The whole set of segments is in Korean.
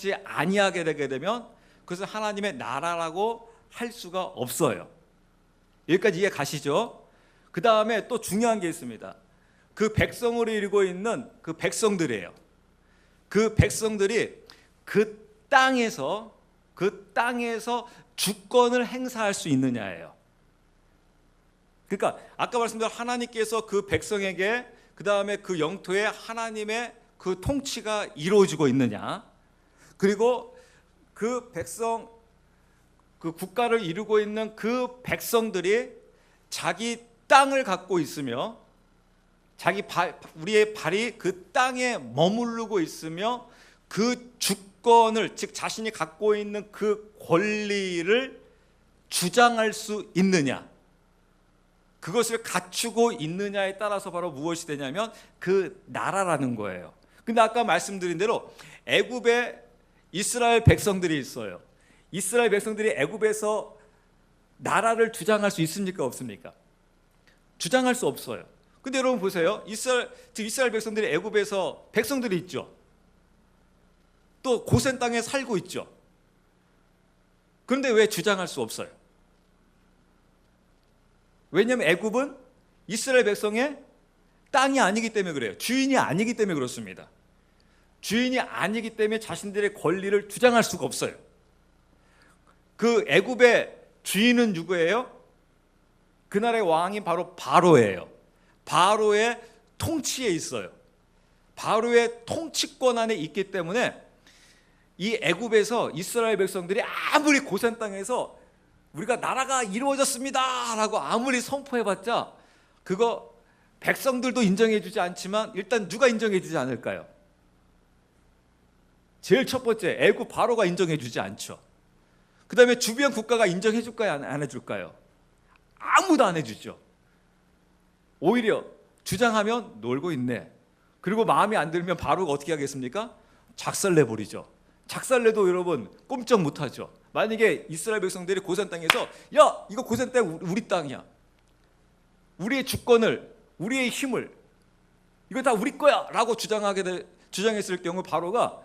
이루어지지 아니하게 되게 되면 그것은 하나님의 나라라고 할 수가 없어요. 여기까지 이해 가시죠? 그 다음에 또 중요한 게 있습니다. 그 백성을 이루고 있는 그 백성들이에요. 그 백성들이 그 땅에서 주권을 행사할 수 있느냐예요. 그러니까 아까 말씀드린 하나님께서 그 백성에게 그 다음에 그 영토에 하나님의 그 통치가 이루어지고 있느냐, 그리고 그 백성, 그 국가를 이루고 있는 그 백성들이 자기 땅을 갖고 있으며 우리의 발이 그 땅에 머무르고 있으며 그 주권을, 즉 자신이 갖고 있는 그 권리를 주장할 수 있느냐, 그것을 갖추고 있느냐에 따라서 바로 무엇이 되냐면 그 나라라는 거예요. 근데 아까 말씀드린 대로 애굽에 이스라엘 백성들이 있어요. 이스라엘 백성들이 애굽에서 나라를 주장할 수 있습니까, 없습니까? 주장할 수 없어요. 근데 여러분 보세요. 이스라엘 백성들이 애굽에서 백성들이 있죠. 또 고센 땅에 살고 있죠. 그런데 왜 주장할 수 없어요? 왜냐하면 애굽은 이스라엘 백성의 땅이 아니기 때문에 그래요. 주인이 아니기 때문에 그렇습니다. 주인이 아니기 때문에 자신들의 권리를 주장할 수가 없어요. 그 애굽의 주인은 누구예요? 그날의 왕이 바로 바로예요. 바로의 통치에 있어요. 바로의 통치권 안에 있기 때문에 이 애굽에서 이스라엘 백성들이 아무리 고센 땅에서 우리가 나라가 이루어졌습니다 라고 아무리 선포해봤자 그거 백성들도 인정해주지 않지만 일단 누가 인정해주지 않을까요? 제일 첫 번째 애굽 바로가 인정해주지 않죠. 그 다음에 주변 국가가 인정해줄까요, 안 해줄까요? 아무도 안 해주죠. 오히려 주장하면 놀고 있네. 그리고 마음에 안 들면 바로가 어떻게 하겠습니까? 작살내버리죠. 작살내도 여러분 꼼짝 못하죠. 만약에 이스라엘 백성들이 고센 땅에서 야, 이거 고센 땅 우리 땅이야, 우리의 주권을, 우리의 힘을, 이거 다 우리 거야 라고 주장했을 경우 바로가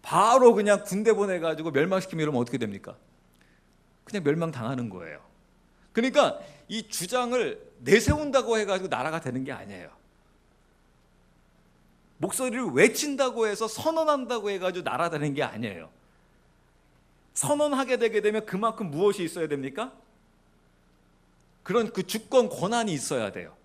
바로 그냥 군대 보내가지고 멸망시키면 이러면 어떻게 됩니까? 그냥 멸망당하는 거예요. 그러니까 이 주장을 내세운다고 해가지고 나라가 되는 게 아니에요. 목소리를 외친다고 해서 선언한다고 해가지고 나라 되는 게 아니에요. 선언하게 되게 되면 그만큼 무엇이 있어야 됩니까? 그런 그 주권 권한이 있어야 돼요.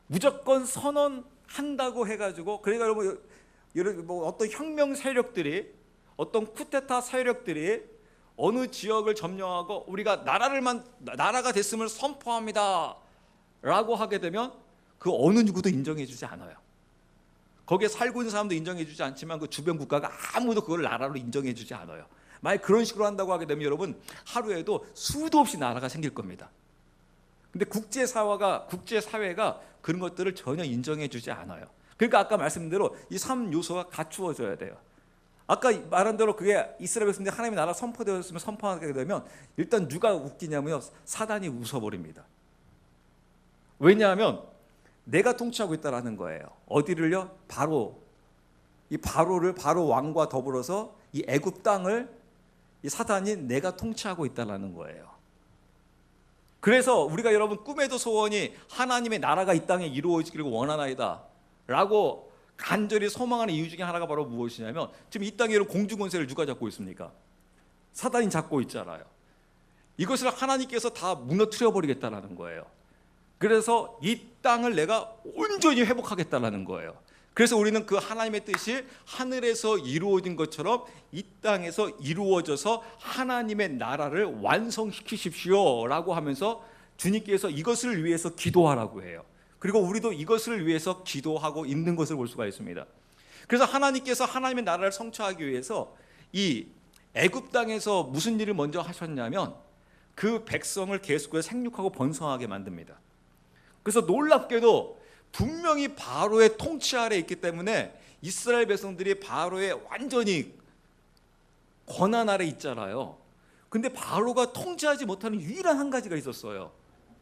무조건 선언한다고 해가지고, 그러니까 여러분 뭐 어떤 혁명 세력들이, 어떤 쿠데타 세력들이 어느 지역을 점령하고 우리가 나라가 됐음을 선포합니다 라고 하게 되면 그 어느 누구도 인정해주지 않아요. 거기에 살고 있는 사람도 인정해주지 않지만 그 주변 국가가 아무도 그걸 나라로 인정해주지 않아요. 만약 그런 식으로 한다고 하게 되면 여러분 하루에도 수도 없이 나라가 생길 겁니다. 근데 국제사회가 그런 것들을 전혀 인정해주지 않아요. 그러니까 아까 말씀드린 대로 이 3요소가 갖추어져야 돼요. 아까 말한 대로 그게 이스라엘 백성들이 하나님의 나라 선포되었으면 선포하게 되면 일단 누가 웃기냐면요, 사단이 웃어버립니다. 왜냐하면 내가 통치하고 있다라는 거예요. 어디를요? 바로 왕과 더불어서 이 애굽 땅을 이 사단이 내가 통치하고 있다라는 거예요. 그래서 우리가 여러분 꿈에도 소원이 하나님의 나라가 이 땅에 이루어지기를 원하나이다 라고 간절히 소망하는 이유 중에 하나가 바로 무엇이냐면 지금 이 땅에 공주 권세를 누가 잡고 있습니까? 사단이 잡고 있잖아요. 이것을 하나님께서 다 무너뜨려 버리겠다라는 거예요. 그래서 이 땅을 내가 온전히 회복하겠다라는 거예요. 그래서 우리는 그 하나님의 뜻이 하늘에서 이루어진 것처럼 이 땅에서 이루어져서 하나님의 나라를 완성시키십시오 라고 하면서 주님께서 이것을 위해서 기도하라고 해요. 그리고 우리도 이것을 위해서 기도하고 있는 것을 볼 수가 있습니다. 그래서 하나님께서 하나님의 나라를 성취하기 위해서 이 애굽 땅에서 무슨 일을 먼저 하셨냐면 그 백성을 계속해서 생육하고 번성하게 만듭니다. 그래서 놀랍게도 분명히 바로의 통치 아래 있기 때문에 이스라엘 백성들이 바로의 완전히 권한 아래 있잖아요. 근데 바로가 통치하지 못하는 유일한 한 가지가 있었어요.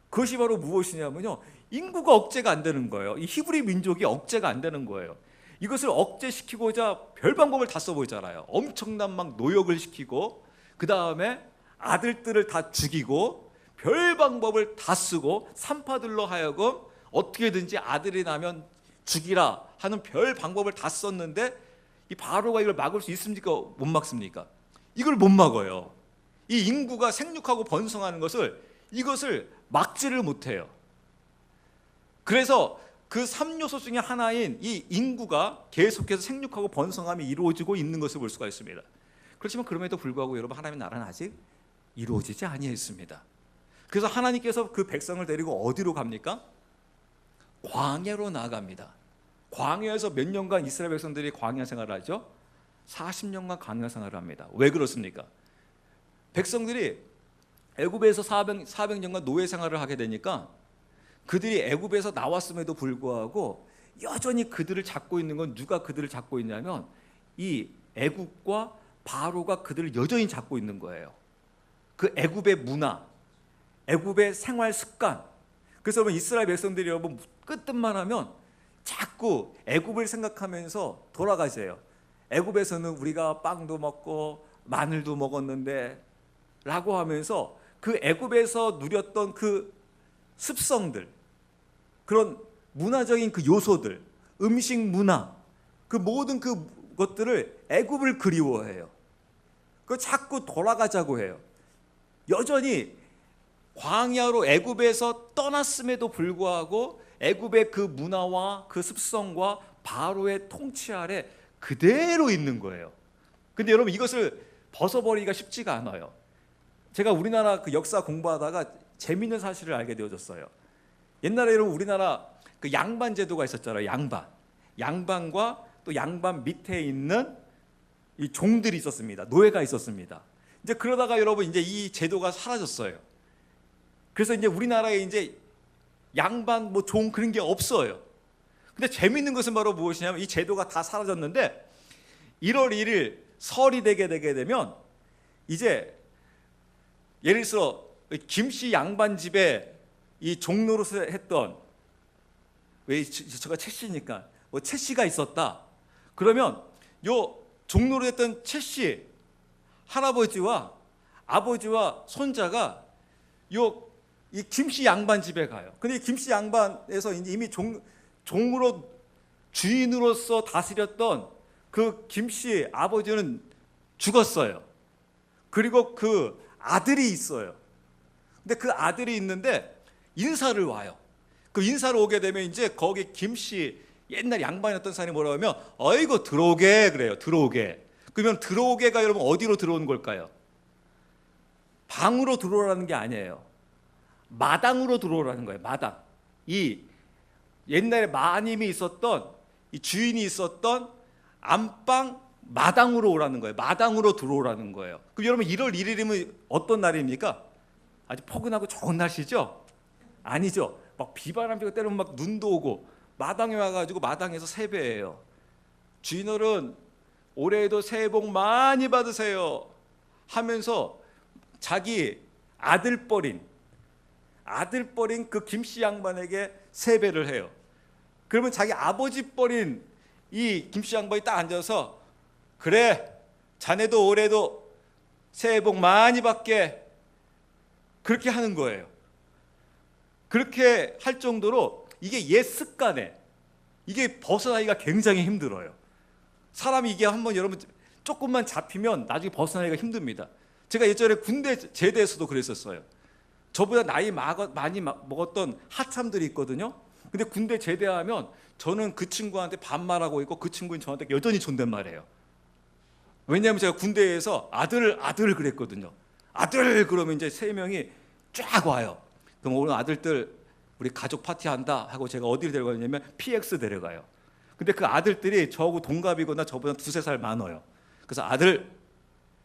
그것이 바로 무엇이냐면요, 인구가 억제가 안 되는 거예요. 이 히브리 민족이 억제가 안 되는 거예요. 이것을 억제시키고자 별 방법을 다 써보잖아요. 엄청난 막 노역을 시키고, 그 다음에 아들들을 다 죽이고, 별 방법을 다 쓰고, 산파들로 하여금 어떻게든지 아들이 나면 죽이라 하는 별 방법을 다 썼는데, 이 바로가 이걸 막을 수 있습니까? 못 막습니까? 이걸 못 막아요. 이 인구가 생육하고 번성하는 것을, 이것을 막지를 못해요. 그래서 그 3요소 중에 하나인 이 인구가 계속해서 생육하고 번성함이 이루어지고 있는 것을 볼 수가 있습니다. 그렇지만 그럼에도 불구하고 여러분, 하나님의 나라는 아직 이루어지지 아니했습니다. 그래서 하나님께서 그 백성을 데리고 어디로 갑니까? 광야로 나아갑니다. 광야에서 몇 년간 이스라엘 백성들이 광야 생활을 하죠? 40년간 광야 생활을 합니다. 왜 그렇습니까? 백성들이 애굽에서 400년간 노예 생활을 하게 되니까 그들이 애굽에서 나왔음에도 불구하고 여전히 그들을 잡고 있는 건, 누가 그들을 잡고 있냐면 이 애굽과 바로가 그들을 여전히 잡고 있는 거예요. 그 애굽의 문화, 애굽의 생활 습관. 그래서 여러분, 이스라엘 백성들이 여러분 끄떡만 하면 자꾸 애굽을 생각하면서 돌아가세요. 애굽에서는 우리가 빵도 먹고 마늘도 먹었는데 라고 하면서 그 애굽에서 누렸던 그 습성들, 그런 문화적인 그 요소들, 음식 문화, 그 모든 그 것들을, 애굽을 그리워해요. 그 자꾸 돌아가자고 해요. 여전히 광야로 애굽에서 떠났음에도 불구하고 애굽의 그 문화와 그 습성과 바로의 통치 아래 그대로 있는 거예요. 근데 여러분, 이것을 벗어버리기가 쉽지가 않아요. 제가 우리나라 그 역사 공부하다가 재미있는 사실을 알게 되어졌어요. 옛날에 여러분, 우리나라 그 양반 제도가 있었잖아요. 양반과 또 양반 밑에 있는 이 종들이 있었습니다. 노예가 있었습니다. 이제 그러다가 여러분, 이제 이 제도가 사라졌어요. 그래서 이제 우리나라에 이제 양반 뭐 종 그런 게 없어요. 근데 재미있는 것은 바로 무엇이냐면, 이 제도가 다 사라졌는데 1월 1일 설이 되게 되면 이제 예를 들어 김씨 양반 집에 이 종노릇을 했던, 왜 제가 최씨니까 뭐 최씨가 있었다. 그러면 요 종노릇했던 최씨 할아버지와 아버지와 손자가 이 김씨 양반 집에 가요. 근데 김씨 양반에서 이미 종으로, 주인으로서 다스렸던 그 김씨 아버지는 죽었어요. 그리고 그 아들이 있어요. 근데 그 아들이 있는데 인사를 와요. 그 인사를 오게 되면 이제 거기 김씨 옛날 양반이었던 사람이 뭐라고 하면, 어이구 들어오게 그래요. 들어오게. 그러면 들어오게가 여러분 어디로 들어오는 걸까요? 방으로 들어오라는 게 아니에요. 마당으로 들어오라는 거예요. 마당. 이 옛날에 마님이 있었던, 이 주인이 있었던 안방 마당으로 오라는 거예요. 마당으로 들어오라는 거예요. 그럼 여러분, 1월 1일이면 어떤 날입니까? 아주 포근하고 좋은 날씨죠? 아니죠. 막 비바람비가 때리면 막 눈도 오고, 마당에 와가지고 마당에서 세배해요. 주인어른 올해에도 새해 복 많이 받으세요 하면서 자기 아들뻘인 그 김씨 양반에게 세배를 해요. 그러면 자기 아버지뻘인 이 김씨 양반이 딱 앉아서, 그래 자네도 올해도 새해 복 많이 받게, 그렇게 하는 거예요. 그렇게 할 정도로 이게 옛 습관에, 이게 벗어나기가 굉장히 힘들어요. 사람이 이게 한번 여러분 조금만 잡히면 나중에 벗어나기가 힘듭니다. 제가 예전에 군대 제대에서도 그랬었어요. 저보다 나이 많이 먹었던 하참들이 있거든요. 근데 군대 제대하면 저는 그 친구한테 반말하고 있고, 그 친구는 저한테 여전히 존댓말해요. 왜냐하면 제가 군대에서 아들 그랬거든요. 아들 그러면 이제 3명이 쫙 와요. 그럼 오늘 아들들 우리 가족 파티한다 하고 제가 어디를 데려가냐면 PX 데려가요. 근데 그 아들들이 저하고 동갑이거나 저보다 2-3살 많아요. 그래서 아들,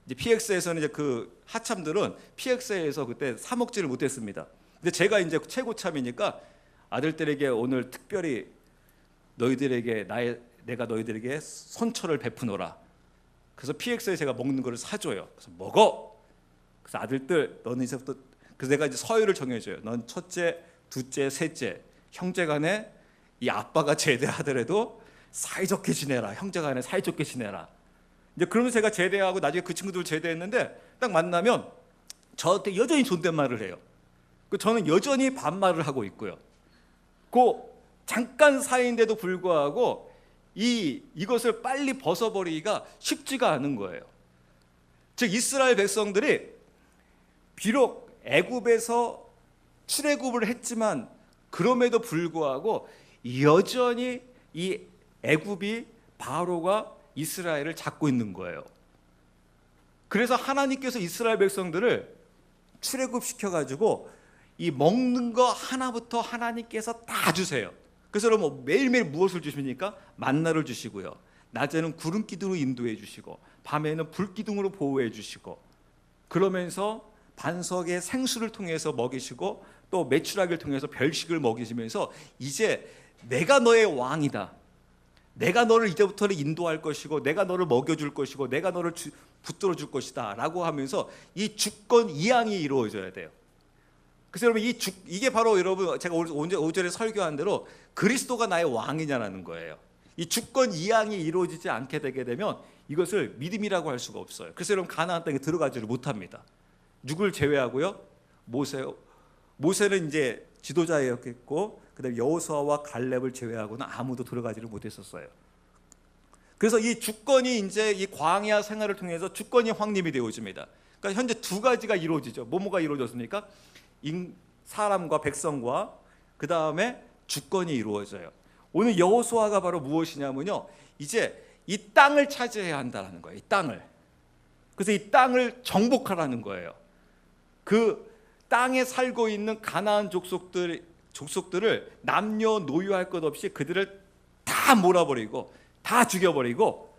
이제 PX에서는 이제 그 하참들은 PX에서 그때 사 먹지를 못했습니다. 근데 제가 이제 최고참이니까 아들들에게 오늘 특별히 내가 너희들에게 선처를 베푸노라. 그래서 PX에 제가 먹는 거를 사줘요. 그래서 먹어. 그래서 아들들, 너는 이제부터, 그래서 내가 이제 서열을 정해줘요. 넌 첫째, 둘째, 셋째, 형제간에 이 아빠가 제대하더라도 사이좋게 지내라. 형제간에 사이좋게 지내라. 이제 그러면서 제가 제대하고 나중에 그 친구들 제대했는데 딱 만나면 저한테 여전히 존댓말을 해요. 저는 여전히 반말을 하고 있고요. 그 잠깐 사이인데도 불구하고 이것을 빨리 벗어버리기가 쉽지가 않은 거예요. 즉 이스라엘 백성들이 비록 애굽에서 출애굽을 했지만 그럼에도 불구하고 여전히 이 애굽이 바로가 이스라엘을 잡고 있는 거예요. 그래서 하나님께서 이스라엘 백성들을 출애굽시켜가지고 이 먹는 거 하나부터 하나님께서 다 주세요. 그래서 여러분 매일매일 무엇을 주십니까? 만나를 주시고요. 낮에는 구름 기둥으로 인도해 주시고 밤에는 불 기둥으로 보호해 주시고 그러면서 반석의 생수를 통해서 먹이시고 또 메추라기를 통해서 별식을 먹이시면서 이제 내가 너의 왕이다. 내가 너를 이제부터는 인도할 것이고 내가 너를 먹여줄 것이고 내가 너를 붙들어 줄 것이다 라고 하면서 이 주권 이양이 이루어져야 돼요. 그래서 여러분 이게 바로 여러분 제가 오전에 설교한 대로 그리스도가 나의 왕이냐라는 거예요. 이 주권 이양이 이루어지지 않게 되게 되면 이것을 믿음이라고 할 수가 없어요. 그래서 여러분 가나안 땅에 들어가지를 못합니다. 누굴 제외하고요? 모세는 이제 지도자였겠고 그다음에 여호수아와 갈렙을 제외하고는 아무도 들어가지를 못했었어요. 그래서 이 주권이 이제 이 광야 생활을 통해서 주권이 확립이 되어집니다. 그러니까 현재 두 가지가 이루어지죠. 뭐가 이루어졌습니까? 사람과 백성과 그 다음에 주권이 이루어져요. 오늘 여호수아가 바로 무엇이냐면요, 이제 이 땅을 차지해야 한다는 거예요. 이 땅을. 그래서 이 땅을 정복하라는 거예요. 그 땅에 살고 있는 가나안 족속들을 남녀노유할 것 없이 그들을 다 몰아버리고 다 죽여버리고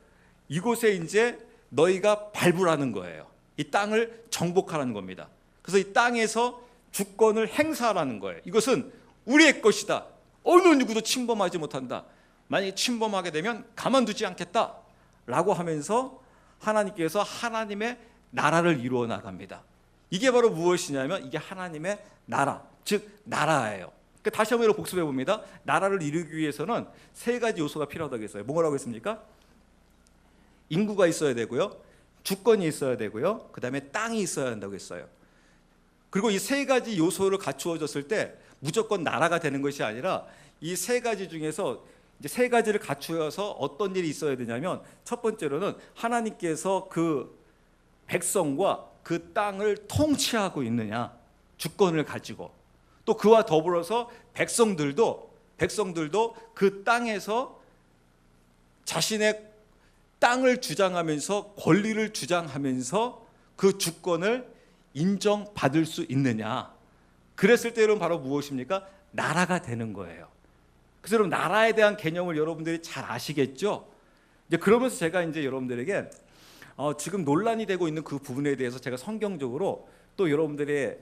이곳에 이제 너희가 발부라는 거예요. 이 땅을 정복하라는 겁니다. 그래서 이 땅에서 주권을 행사하라는 거예요. 이것은 우리의 것이다. 어느 누구도 침범하지 못한다. 만약에 침범하게 되면 가만두지 않겠다 라고 하면서 하나님께서 하나님의 나라를 이루어 나갑니다. 이게 바로 무엇이냐면 이게 하나님의 나라, 즉 나라예요. 그러니까 다시 한번 복습해 봅니다. 나라를 이루기 위해서는 세 가지 요소가 필요하다고 했어요. 뭐라고 했습니까? 인구가 있어야 되고요, 주권이 있어야 되고요, 그 다음에 땅이 있어야 한다고 했어요. 그리고 이 세 가지 요소를 갖추어졌을 때 무조건 나라가 되는 것이 아니라 이 세 가지 중에서 이제 세 가지를 갖추어서 어떤 일이 있어야 되냐면 첫 번째로는 하나님께서 그 백성과 그 땅을 통치하고 있느냐, 주권을 가지고, 또 그와 더불어서 백성들도 그 땅에서 자신의 땅을 주장하면서 권리를 주장하면서 그 주권을 인정받을 수 있느냐. 그랬을 때 여러분 바로 무엇입니까? 나라가 되는 거예요. 그래서 여러분 나라에 대한 개념을 여러분들이 잘 아시겠죠? 이제 그러면서 제가 이제 여러분들에게 지금 논란이 되고 있는 그 부분에 대해서 제가 성경적으로 또 여러분들의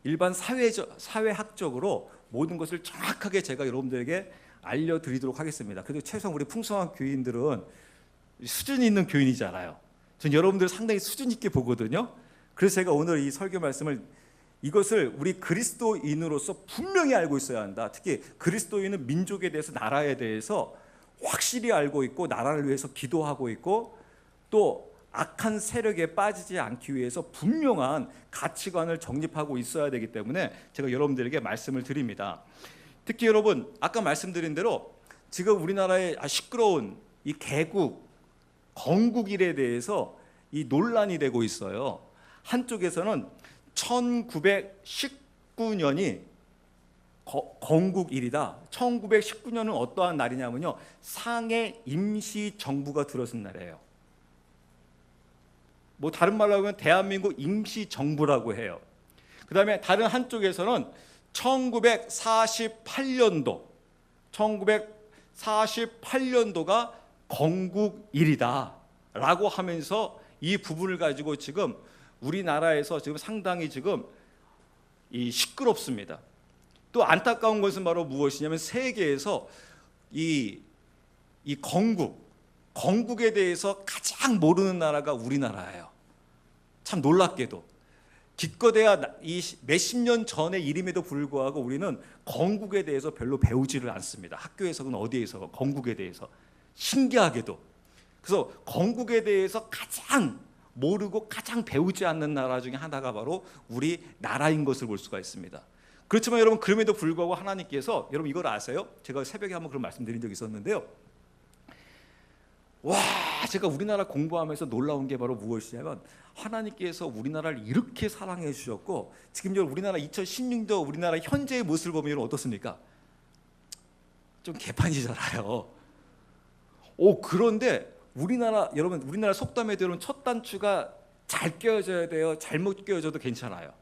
일반 사회학적으로 모든 것을 정확하게 제가 여러분들에게 알려드리도록 하겠습니다. 그래도 최소한 우리 풍성한 교인들은 수준 있는 교인이잖아요. 전 여러분들을 상당히 수준 있게 보거든요. 그래서 제가 오늘 이 설교 말씀을 이것을 우리 그리스도인으로서 분명히 알고 있어야 한다. 특히 그리스도인은 민족에 대해서 나라에 대해서 확실히 알고 있고 나라를 위해서 기도하고 있고 또 악한 세력에 빠지지 않기 위해서 분명한 가치관을 정립하고 있어야 되기 때문에 제가 여러분들에게 말씀을 드립니다. 특히 여러분 아까 말씀드린 대로 지금 우리나라의 시끄러운 이 개국, 건국일에 대해서 이 논란이 되고 있어요. 한쪽에서는 1919년이 건국일이다. 1919년은 어떠한 날이냐면요, 상해 임시정부가 들어선 날이에요. 뭐 다른 말로 하면 대한민국 임시정부라고 해요. 그 다음에 다른 한쪽에서는 1948년도가 건국일이다 라고 하면서 이 부분을 가지고 지금 우리나라에서 지금 상당히 지금 시끄럽습니다. 또 안타까운 것은 바로 무엇이냐면 세계에서 이 건국에 대해서 가장 모르는 나라가 우리나라예요. 참 놀랍게도 기껏해야 이 몇십 년 전의 일임에도 불구하고 우리는 건국에 대해서 별로 배우지를 않습니다. 학교에서는 어디에서 건국에 대해서 신기하게도. 그래서 건국에 대해서 가장 모르고 가장 배우지 않는 나라 중에 하나가 바로 우리 나라인 것을 볼 수가 있습니다. 그렇지만 여러분, 그럼에도 불구하고 하나님께서, 여러분 이걸 아세요? 제가 새벽에 한번 그런 말씀드린 적이 있었는데요. 와, 제가 우리나라 공부하면서 놀라운 게 바로 무엇이냐면, 하나님께서 우리나라를 이렇게 사랑해 주셨고, 지금 우리나라 2016년 우리나라 현재의 모습을 보면 어떻습니까? 좀 개판이잖아요. 그런데 여러분, 우리나라 속담에도 여러분, 첫 단추가 잘 끼워져야 돼요? 잘못 끼워져도 괜찮아요?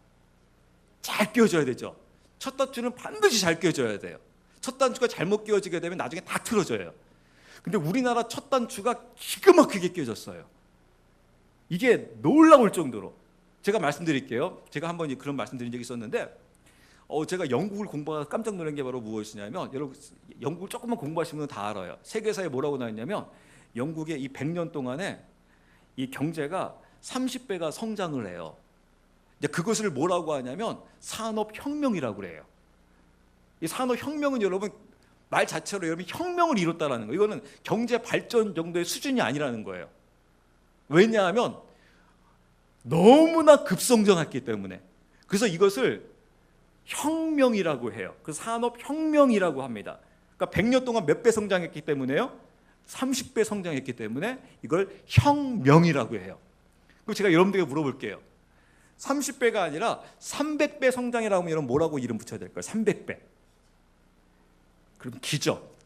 잘 끼워져야 되죠. 첫 단추는 반드시 잘 끼워져야 돼요. 첫 단추가 잘못 끼워지게 되면 나중에 다 틀어져요. 근데 우리나라 첫 단추가 기가 막히게 끼워졌어요. 이게 놀라울 정도로. 제가 말씀드릴게요. 제가 한번 그런 말씀드린 적이 있었는데, 제가 영국을 공부하다 깜짝 놀란 게 바로 무엇이냐면, 여러분 영국을 조금만 공부하시면 다 알아요. 세계사에 뭐라고 나왔냐면, 영국의 이 100년 동안에 이 경제가 30배가 성장을 해요. 이제 그것을 뭐라고 하냐면 산업혁명이라고 그래요. 이 산업혁명은 여러분 말 자체로 여러분 혁명을 이뤘다라는 거예요. 이거는 경제 발전 정도의 수준이 아니라는 거예요. 왜냐하면 너무나 급성장했기 때문에. 그래서 이것을 혁명이라고 해요. 그 산업혁명이라고 합니다. 그러니까 100년 동안 몇 배 성장했기 때문에요? 30배 성장했기 때문에 이걸 혁명이라고 해요. 그럼 제가 여러분들에게 물어볼게요. 30배가 아니라 300배 성장이라고 하면 여러분 뭐라고 이름 붙여야 될까요? 300배. 그럼 기적.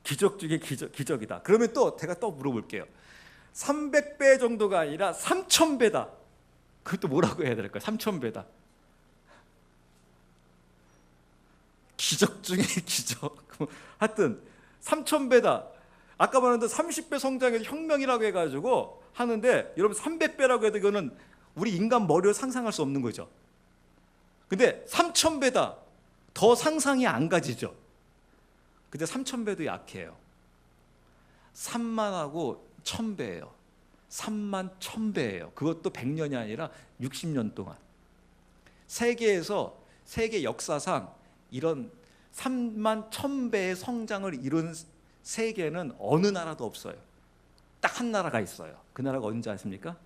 기적 중에 기적이다. 그러면 제가 또 물어볼게요. 300배 정도가 아니라 3000배다. 그것도 뭐라고 해야 될까요? 3000배다. 기적 중에 기적. 하여튼 3000배다. 아까 말했던 30배 성장에서 혁명이라고 해가지고 하는데, 여러분 300배라고 해도 이거는 우리 인간 머리로 상상할 수 없는 거죠. 근데 3000배다. 더 상상이 안 가지죠. 근데 3000배도 약해요. 3만하고 1000배예요. 3만 1000배예요. 그것도 100년이 아니라 60년 동안. 세계 역사상 이런 3만 1000배의 성장을 이룬 세계는 어느 나라도 없어요. 딱 한 나라가 있어요. 그 나라가 어딘지 아십니까?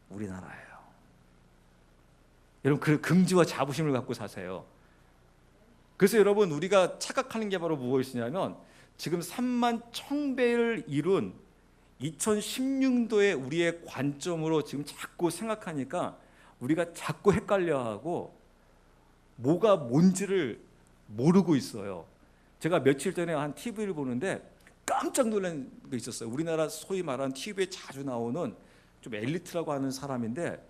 우리나라예요. 여러분, 그 긍지와 자부심을 갖고 사세요. 그래서 여러분, 우리가 착각하는 게 바로 무엇이냐면, 지금 3만 1000배를 이룬 2016년도의 우리의 관점으로 지금 자꾸 생각하니까 우리가 자꾸 헷갈려하고 뭐가 뭔지를 모르고 있어요. 제가 며칠 전에 한 TV를 보는데 깜짝 놀란 게 있었어요. 우리나라 소위 말하는 TV에 자주 나오는 좀 엘리트라고 하는 사람인데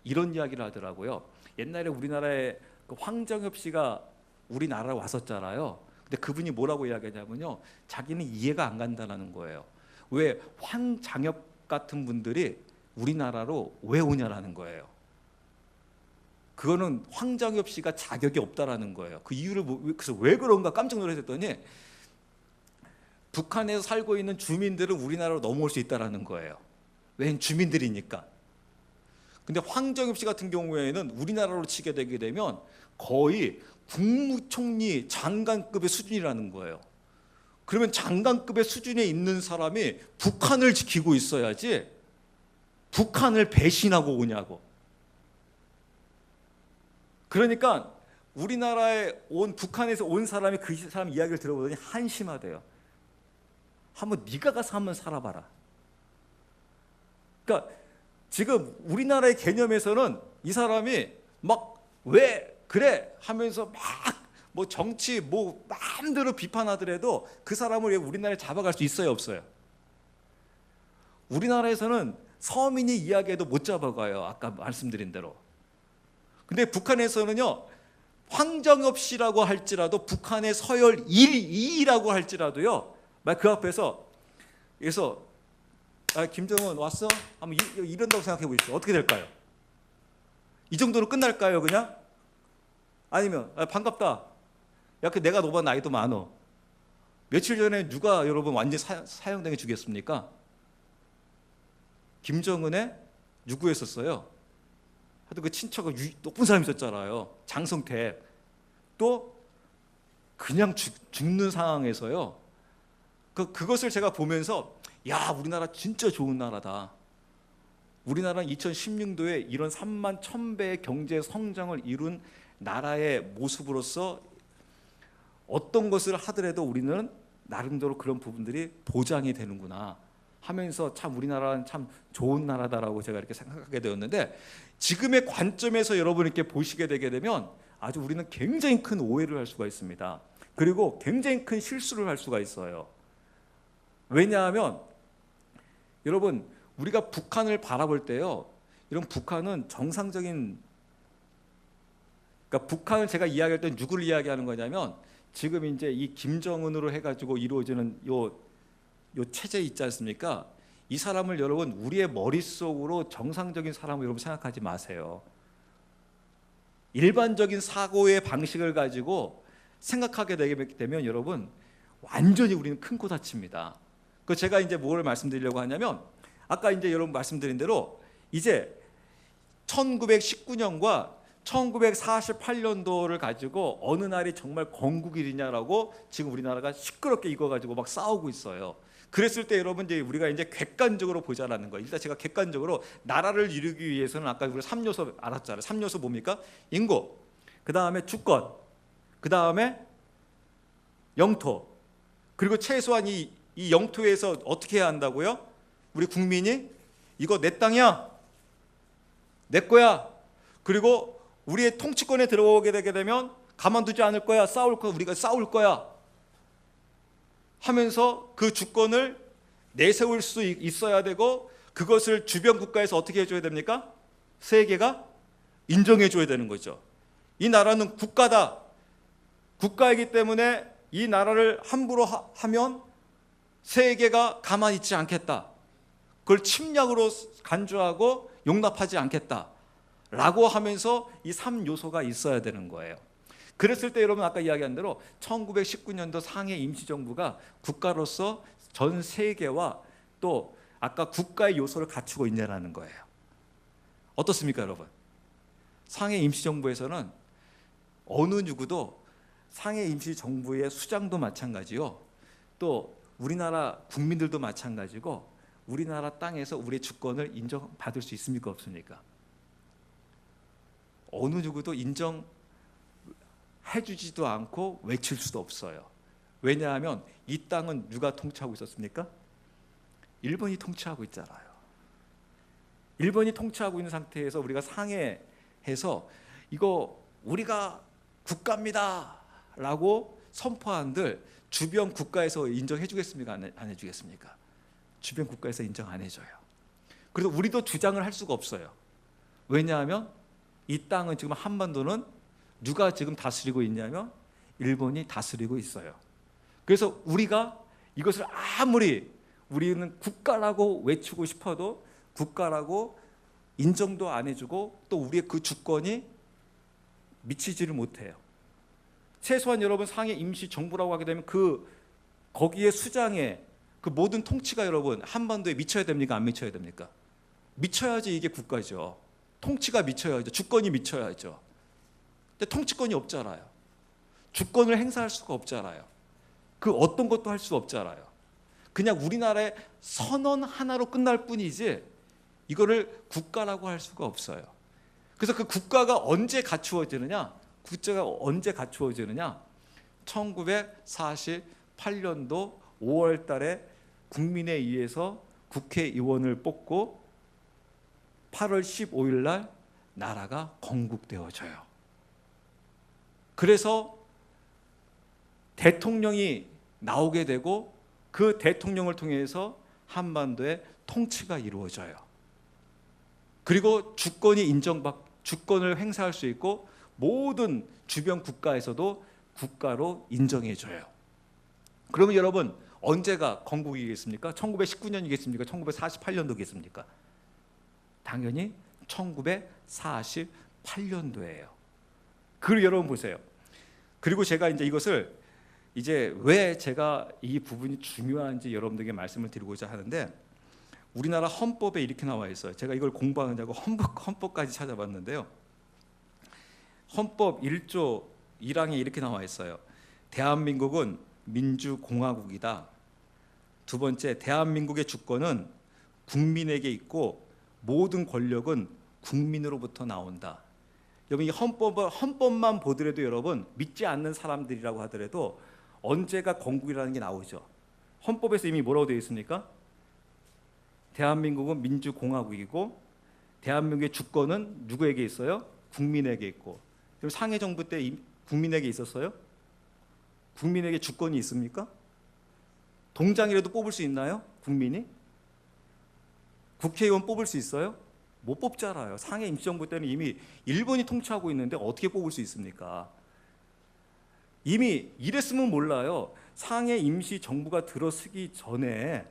이런 이야기를 하더라고요. 옛날에 우리나라에 그 황정엽 씨가 우리나라에 왔었잖아요. 근데 그분이 뭐라고 이야기하냐면요, 자기는 이해가 안 간다는 거예요. 왜 황장엽 같은 분들이 우리나라로 왜 오냐라는 거예요. 그거는 황장엽 씨가 자격이 없다라는 거예요. 그 이유를 그래서 왜 그런가 깜짝 놀랐더니, 북한에서 살고 있는 주민들은 우리나라로 넘어올 수 있다라는 거예요. 왜? 주민들이니까. 근데 황정엽 씨 같은 경우에는 우리나라로 치게 되게 되면 거의 국무총리 장관급의 수준이라는 거예요. 그러면 장관급의 수준에 있는 사람이 북한을 지키고 있어야지 북한을 배신하고 오냐고. 그러니까 우리나라에 북한에서 온 사람이 그 사람 이야기를 들어보더니 한심하대요. 한번 네가 가서 한번 살아봐라. 그러니까 지금 우리나라의 개념에서는 이 사람이 막 왜 그래 하면서 막 뭐 정치 뭐 마음대로 비판하더라도 그 사람을 왜 우리나라에 잡아갈 수 있어요, 없어요? 우리나라에서는 서민이 이야기해도 못 잡아가요. 아까 말씀드린 대로. 근데 북한에서는요, 황정엽 씨라고 할지라도, 북한의 서열 1, 2라고 할지라도요, 그 앞에서 그래서 김정은 왔어? 한번 이런다고 생각해 보십시오. 어떻게 될까요? 이 정도로 끝날까요, 그냥? 아니면 반갑다. 야, 내가 너보다 나이도 많어. 며칠 전에 누가 여러분 완전 사형당해 죽였습니까? 김정은의 누구였었어요? 하여튼 그 친척은 높은 사람이 있었잖아요. 장성택. 또 그냥 죽는 상황에서요, 그것을 제가 보면서 야, 우리나라 진짜 좋은 나라다. 우리나라는 2016년도에 이런 3만 1000배의 경제 성장을 이룬 나라의 모습으로서 어떤 것을 하더라도 우리는 나름대로 그런 부분들이 보장이 되는구나 하면서 참 우리나라는 참 좋은 나라다라고 제가 이렇게 생각하게 되었는데, 지금의 관점에서 여러분 이렇게 보시게 되게 되면 아주 우리는 굉장히 큰 오해를 할 수가 있습니다. 그리고 굉장히 큰 실수를 할 수가 있어요. 왜냐하면 여러분, 우리가 북한을 바라볼 때요, 이런 북한은 정상적인, 그러니까 북한을 제가 이야기할 때 누구를 이야기하는 거냐면 지금 이제 이 김정은으로 해가지고 이루어지는 요 체제 있지 않습니까? 이 사람을 여러분 우리의 머릿속으로 정상적인 사람을 여러분 생각하지 마세요. 일반적인 사고의 방식을 가지고 생각하게 되게 되면 여러분 완전히 우리는 큰 코 다칩니다. 그 제가 이제 뭐를 말씀드리려고 하냐면, 아까 이제 여러분 말씀드린 대로 이제 1919년과 1948년도를 가지고 어느 날이 정말 건국일이냐라고 지금 우리나라가 시끄럽게 이거 가지고 막 싸우고 있어요. 그랬을 때 여러분 이제 우리가 이제 객관적으로 보자라는 거예요. 일단 제가 객관적으로 나라를 이루기 위해서는 아까 우리 3요소 알았잖아요. 3요소 뭡니까? 인구, 그 다음에 주권, 그 다음에 영토, 그리고 최소한 이 영토에서 어떻게 해야 한다고요? 우리 국민이 이거 내 땅이야, 내 거야, 그리고 우리의 통치권에 들어오게 되게 되면 가만두지 않을 거야, 싸울 거야, 우리가 싸울 거야 하면서 그 주권을 내세울 수 있어야 되고, 그것을 주변 국가에서 어떻게 해줘야 됩니까? 세계가 인정해줘야 되는 거죠. 이 나라는 국가다, 국가이기 때문에 이 나라를 함부로 하면 세계가 가만히 있지 않겠다, 그걸 침략으로 간주하고 용납하지 않겠다 라고 하면서 이 3요소가 있어야 되는 거예요. 그랬을 때 여러분 아까 이야기한 대로 1919년도 상해 임시정부가 국가로서 전 세계와 또 아까 국가의 요소를 갖추고 있냐라는 거예요. 어떻습니까 여러분? 상해 임시정부에서는 어느 누구도 상해 임시정부의 수장도 마찬가지요, 또 우리나라 국민들도 마찬가지고 우리나라 땅에서 우리의 주권을 인정받을 수 있습니까 없습니까? 어느 누구도 인정해주지도 않고 외칠 수도 없어요. 왜냐하면 이 땅은 누가 통치하고 있었습니까? 일본이 통치하고 있잖아요. 일본이 통치하고 있는 상태에서 우리가 상해해서 이거 우리가 국가입니다 라고 선포한들 주변 국가에서 인정해 주겠습니까? 안 해주겠습니까? 주변 국가에서 인정 안 해줘요. 그래서 우리도 주장을 할 수가 없어요. 왜냐하면 이 땅은 지금 한반도는 누가 지금 다스리고 있냐면 일본이 다스리고 있어요. 그래서 우리가 이것을 아무리 우리는 국가라고 외치고 싶어도 국가라고 인정도 안 해주고 또 우리의 그 주권이 미치지를 못해요. 최소한 여러분 상해 임시정부라고 하게 되면 거기에 수장에 그 모든 통치가 여러분 한반도에 미쳐야 됩니까? 안 미쳐야 됩니까? 미쳐야지 이게 국가죠. 통치가 미쳐야죠. 주권이 미쳐야죠. 근데 통치권이 없잖아요. 주권을 행사할 수가 없잖아요. 그 어떤 것도 할 수 없잖아요. 그냥 우리나라의 선언 하나로 끝날 뿐이지 이거를 국가라고 할 수가 없어요. 그래서 그 국가가 언제 갖추어지느냐? 1948년도 5월 달에 국민에 의해서 국회의원을 뽑고 8월 15일 날 나라가 건국되어져요. 그래서 대통령이 나오게 되고 그 대통령을 통해서 한반도의 통치가 이루어져요. 그리고 주권을 행사할 수 있고 모든 주변 국가에서도 국가로 인정해줘요. 그러면 여러분 언제가 건국이겠습니까? 1919년이겠습니까? 1948년도겠습니까? 당연히 1948년도예요. 그리고 여러분 보세요. 그리고 제가 이제 이것을 이제 왜 제가 이 부분이 중요한지 여러분들에게 말씀을 드리고자 하는데, 우리나라 헌법에 이렇게 나와 있어요. 제가 이걸 공부하느라고 헌법까지 찾아봤는데요. 헌법 1조 1항에 이렇게 나와 있어요. 대한민국은 민주공화국이다. 두 번째, 대한민국의 주권은 국민에게 있고 모든 권력은 국민으로부터 나온다. 여러분, 이 헌법만 보더라도 여러분 믿지 않는 사람들이라고 하더라도 언제가 건국이라는 게 나오죠. 헌법에서 이미 뭐라고 되어 있습니까? 대한민국은 민주공화국이고 대한민국의 주권은 누구에게 있어요? 국민에게 있고. 그럼 상해 정부 때 국민에게 있었어요? 국민에게 주권이 있습니까? 동장이라도 뽑을 수 있나요? 국민이? 국회의원 뽑을 수 있어요? 못 뽑잖아요. 상해 임시정부 때는 이미 일본이 통치하고 있는데 어떻게 뽑을 수 있습니까? 이미 이랬으면 몰라요. 상해 임시정부가 들어서기 전에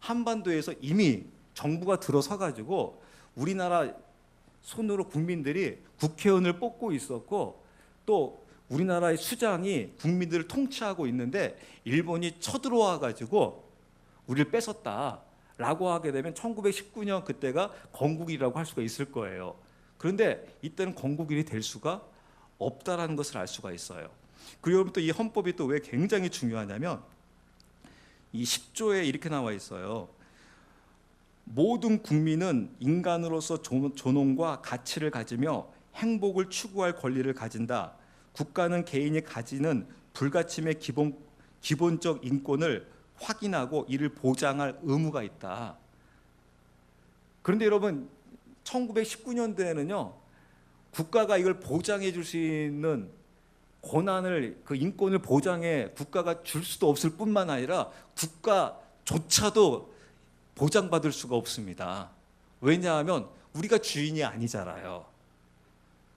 한반도에서 이미 정부가 들어서 가지고 우리나라 손으로 국민들이 국회의원을 뽑고 있었고, 또 우리나라의 수장이 국민들을 통치하고 있는데 일본이 쳐들어와 가지고 우리를 뺏었다라고 하게 되면 1919년 그때가 건국이라고 할 수가 있을 거예요. 그런데 이때는 건국일이 될 수가 없다라는 것을 알 수가 있어요. 그리고 또 이 헌법이 또 왜 굉장히 중요하냐면 이 10조에 이렇게 나와 있어요. 모든 국민은 인간으로서 존엄과 가치를 가지며 행복을 추구할 권리를 가진다. 국가는 개인이 가지는 불가침의 기본적 인권을 확인하고 이를 보장할 의무가 있다. 그런데 여러분, 1919년도에는요 국가가 이걸 보장해 줄 수 있는 권한을, 그 인권을 보장해 국가가 줄 수도 없을 뿐만 아니라 국가조차도 보장받을 수가 없습니다. 왜냐하면 우리가 주인이 아니잖아요.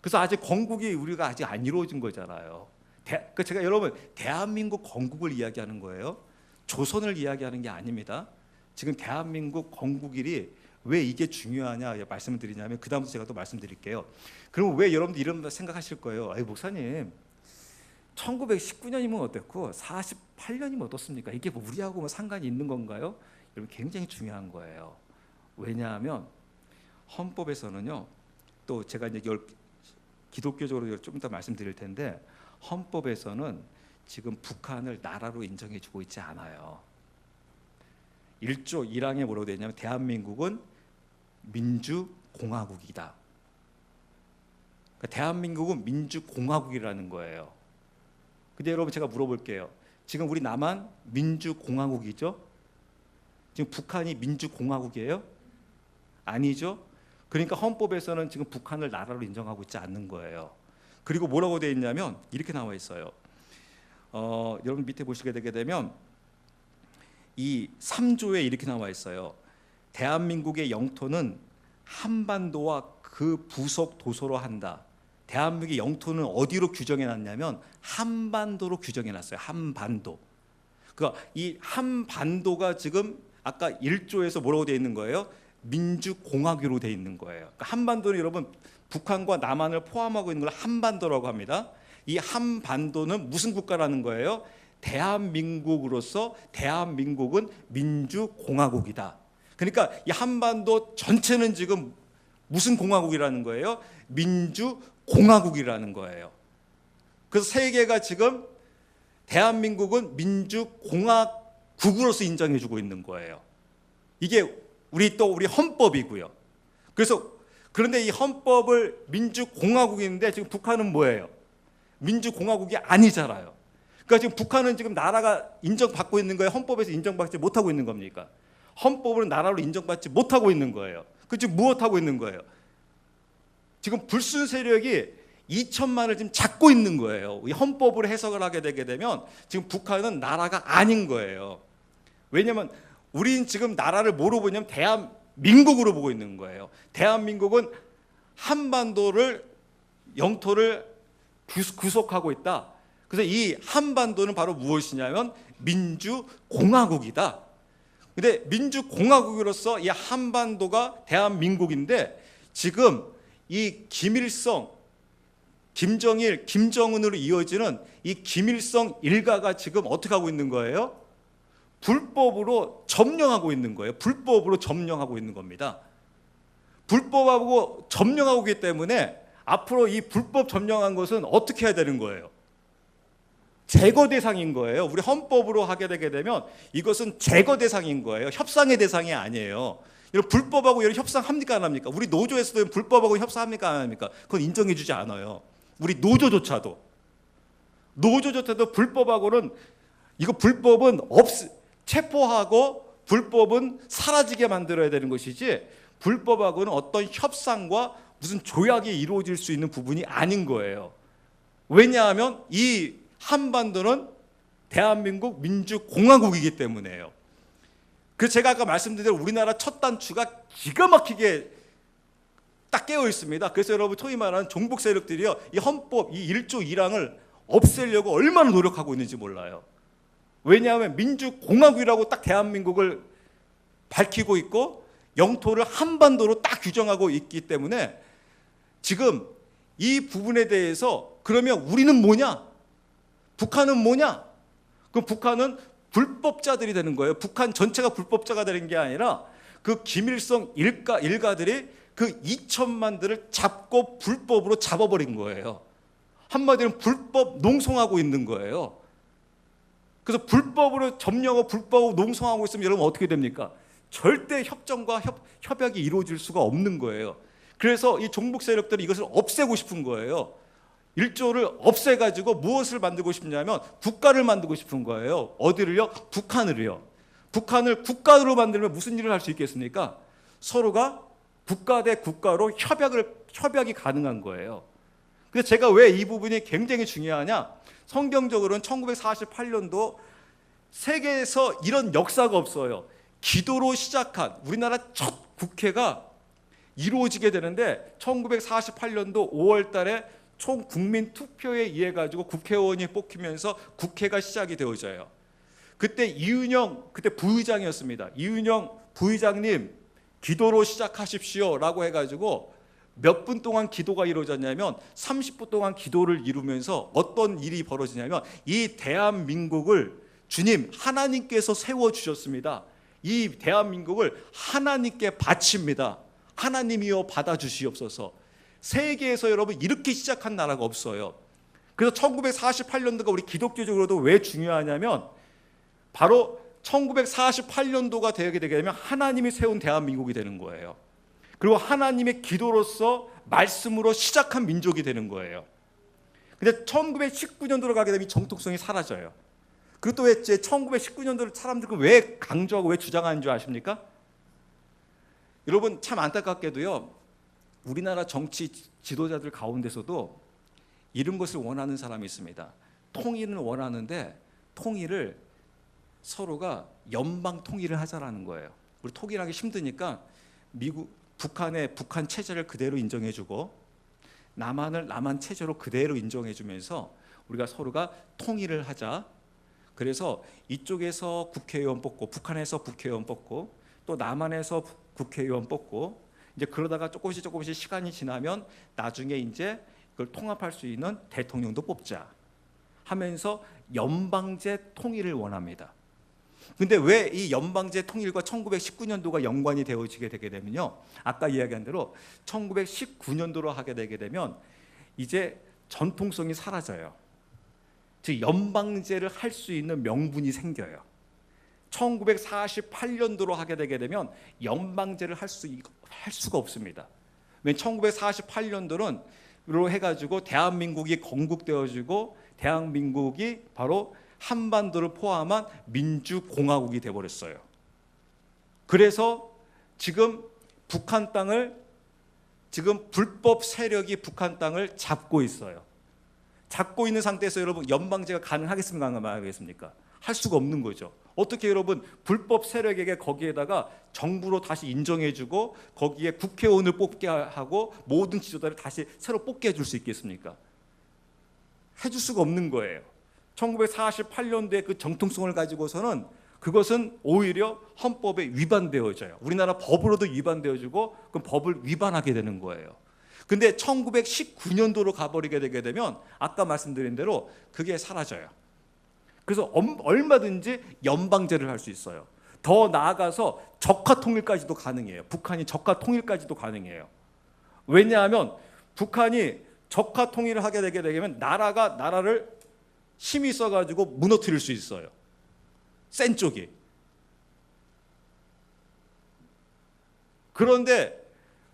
그래서 아직 건국이 우리가 아직 안 이루어진 거잖아요. 제가 여러분 대한민국 건국을 이야기하는 거예요. 조선을 이야기하는 게 아닙니다. 지금 대한민국 건국일이 왜 이게 중요하냐 말씀을 드리냐면, 그 다음부터 제가 또 말씀드릴게요. 그럼 왜 여러분들 이런 생각하실 거예요? 아니 목사님, 1919년이면 어땠고 48년이면 어떻습니까? 이게 뭐 우리하고 뭐 상관이 있는 건가요? 여러분, 굉장히 중요한 거예요. 왜냐하면 헌법에서는요, 또 제가 이제 기독교적으로 좀 이따 말씀드릴 텐데, 헌법에서는 지금 북한을 나라로 인정해주고 있지 않아요. 1조 1항에 뭐라고 되어 있냐면 대한민국은 민주공화국이다. 그러니까 대한민국은 민주공화국이라는 거예요. 근데 여러분, 제가 물어볼게요. 지금 우리 남한 민주공화국이죠? 지금 북한이 민주공화국이에요? 아니죠? 그러니까 헌법에서는 지금 북한을 나라로 인정하고 있지 않는 거예요. 그리고 뭐라고 되어 있냐면 이렇게 나와 있어요. 여러분 밑에 보시게 되게 되면 이 3조에 이렇게 나와 있어요. 대한민국의 영토는 한반도와 그 부속 도서로 한다. 대한민국의 영토는 어디로 규정해 놨냐면 한반도로 규정해 놨어요. 한반도. 그러니까 이 한반도가 지금 아까 1조에서 뭐라고 되어 있는 거예요? 민주공화국으로 되어 있는 거예요. 그러니까 한반도는 여러분 북한과 남한을 포함하고 있는 걸 한반도라고 합니다. 이 한반도는 무슨 국가라는 거예요? 대한민국으로서 대한민국은 민주공화국이다. 그러니까 이 한반도 전체는 지금 무슨 공화국이라는 거예요? 민주공화국이라는 거예요. 그래서 세계가 지금 대한민국은 민주공화국으로서 인정해주고 있는 거예요. 이게 우리 헌법이고요. 그래서 그런데 이 헌법을 민주공화국인데 지금 북한은 뭐예요? 민주공화국이 아니잖아요. 그러니까 지금 북한은 지금 나라가 인정받고 있는 거예요? 헌법에서 인정받지 못하고 있는 겁니까? 헌법으로 나라로 인정받지 못하고 있는 거예요. 그 지금 무엇하고 있는 거예요? 지금 불순 세력이 2천만을 지금 잡고 있는 거예요. 이 헌법으로 해석을 하게 되게 되면 지금 북한은 나라가 아닌 거예요. 왜냐하면 우린 지금 나라를 뭐로 보냐면 대한민국으로 보고 있는 거예요. 대한민국은 한반도를 영토를 구속하고 있다. 그래서 이 한반도는 바로 무엇이냐면 민주공화국이다. 근데 민주공화국으로서 이 한반도가 대한민국인데 지금 이 김일성, 김정일, 김정은으로 이어지는 이 김일성 일가가 지금 어떻게 하고 있는 거예요? 불법으로 점령하고 있는 거예요. 불법으로 점령하고 있는 겁니다. 불법하고 점령하고 있기 때문에 앞으로 이 불법 점령한 것은 어떻게 해야 되는 거예요? 제거 대상인 거예요. 우리 헌법으로 하게 되게 되면 이것은 제거 대상인 거예요. 협상의 대상이 아니에요. 여러분 불법하고 여러분 협상합니까 안 합니까? 우리 노조에서도 불법하고 협상합니까 안 합니까? 그건 인정해주지 않아요. 우리 노조조차도 불법하고는 이거 불법은 체포하고 불법은 사라지게 만들어야 되는 것이지 불법하고는 어떤 협상과 무슨 조약이 이루어질 수 있는 부분이 아닌 거예요. 왜냐하면 이 한반도는 대한민국 민주공화국이기 때문에요. 그래서 제가 아까 말씀드린 대로 우리나라 첫 단추가 기가 막히게 딱 깨어 있습니다. 그래서 여러분 소위 말하는 종북 세력들이요, 이 헌법 이 1조 1항을 없애려고 얼마나 노력하고 있는지 몰라요. 왜냐하면 민주공화국이라고 딱 대한민국을 밝히고 있고 영토를 한반도로 딱 규정하고 있기 때문에 지금 이 부분에 대해서 그러면 우리는 뭐냐? 북한은 뭐냐? 그럼 북한은 불법자들이 되는 거예요. 북한 전체가 불법자가 되는 게 아니라 그 김일성 일가들이 그 2천만들을 잡고 불법으로 잡아버린 거예요. 한마디로 불법 농성하고 있는 거예요. 그래서 불법으로 점령하고 불법으로 농성하고 있으면 여러분 어떻게 됩니까? 절대 협정과 협약이 이루어질 수가 없는 거예요. 그래서 이 종북 세력들이 이것을 없애고 싶은 거예요. 1조를 없애가지고 무엇을 만들고 싶냐면 국가를 만들고 싶은 거예요. 어디를요? 북한을요. 북한을 국가로 만들면 무슨 일을 할 수 있겠습니까? 서로가 국가 대 국가로 협약이 가능한 거예요. 그래서 제가 왜 이 부분이 굉장히 중요하냐? 성경적으로는 1948년도 세계에서 이런 역사가 없어요. 기도로 시작한 우리나라 첫 국회가 이루어지게 되는데 1948년도 5월 달에 총 국민 투표에 의해 가지고 국회의원이 뽑히면서 국회가 시작이 되어져요. 그때 이윤영 그때 부의장이었습니다. 이윤영 부의장님 기도로 시작하십시오라고 해가지고 몇 분 동안 기도가 이루어졌냐면 30분 동안 기도를 이루면서 어떤 일이 벌어지냐면 이 대한민국을 주님 하나님께서 세워주셨습니다. 이 대한민국을 하나님께 바칩니다. 하나님이여 받아주시옵소서. 세계에서 여러분 이렇게 시작한 나라가 없어요. 그래서 1948년도가 우리 기독교적으로도 왜 중요하냐면 바로 1948년도가 되게 되면 하나님이 세운 대한민국이 되는 거예요. 그리고 하나님의 기도로서 말씀으로 시작한 민족이 되는 거예요. 근데 1919년도로 가게 되면 이 정통성이 사라져요. 그리고 또 왜 1919년도를 사람들은 왜 강조하고 왜 주장하는 줄 아십니까? 여러분 참 안타깝게도요, 우리나라 정치 지도자들 가운데서도 이런 것을 원하는 사람이 있습니다. 통일은 원하는데 통일을 서로가 연방 통일을 하자라는 거예요. 우리 통일하기 힘드니까 북한 체제를 그대로 인정해주고 남한을 남한 체제로 그대로 인정해주면서 우리가 서로가 통일을 하자. 그래서 이쪽에서 국회의원 뽑고 북한에서 국회의원 뽑고 또 남한에서 국회의원 뽑고 이제 그러다가 조금씩 시간이 지나면 나중에 이제 그걸 통합할 수 있는 대통령도 뽑자 하면서 연방제 통일을 원합니다. 근데 왜 이 연방제 통일과 1919년도가 연관이 되어지게 되게 되면요, 아까 이야기한 대로 1919년도로 하게 되게 되면 이제 전통성이 사라져요. 즉 연방제를 할 수 있는 명분이 생겨요. 1948년도로 하게 되게 되면 연방제를 할 수가 없습니다. 왜냐하면 1948년도는 로 해가지고 대한민국이 건국되어지고 대한민국이 바로 한반도를 포함한 민주공화국이 되어버렸어요. 그래서 지금 북한 땅을 지금 불법 세력이 북한 땅을 잡고 있어요. 잡고 있는 상태에서 여러분 연방제가 가능하겠습니까? 안 하겠습니까? 할 수가 없는 거죠. 어떻게 여러분 불법 세력에게 거기에다가 정부로 다시 인정해주고 거기에 국회의원을 뽑게 하고 모든 지도자를 다시 새로 뽑게 해줄 수 있겠습니까? 해줄 수가 없는 거예요. 1948년도에 그 정통성을 가지고서는 그것은 오히려 헌법에 위반되어져요. 우리나라 법으로도 위반되어지고 그 법을 위반하게 되는 거예요. 근데 1919년도로 가버리게 되게 되면 아까 말씀드린 대로 그게 사라져요. 그래서 얼마든지 연방제를 할 수 있어요. 더 나아가서 적화 통일까지도 가능해요. 북한이 적화 통일까지도 가능해요. 왜냐하면 북한이 적화 통일을 하게 되게 되면 나라가 나라를 힘이 있어가지고 무너뜨릴 수 있어요. 센 쪽이. 그런데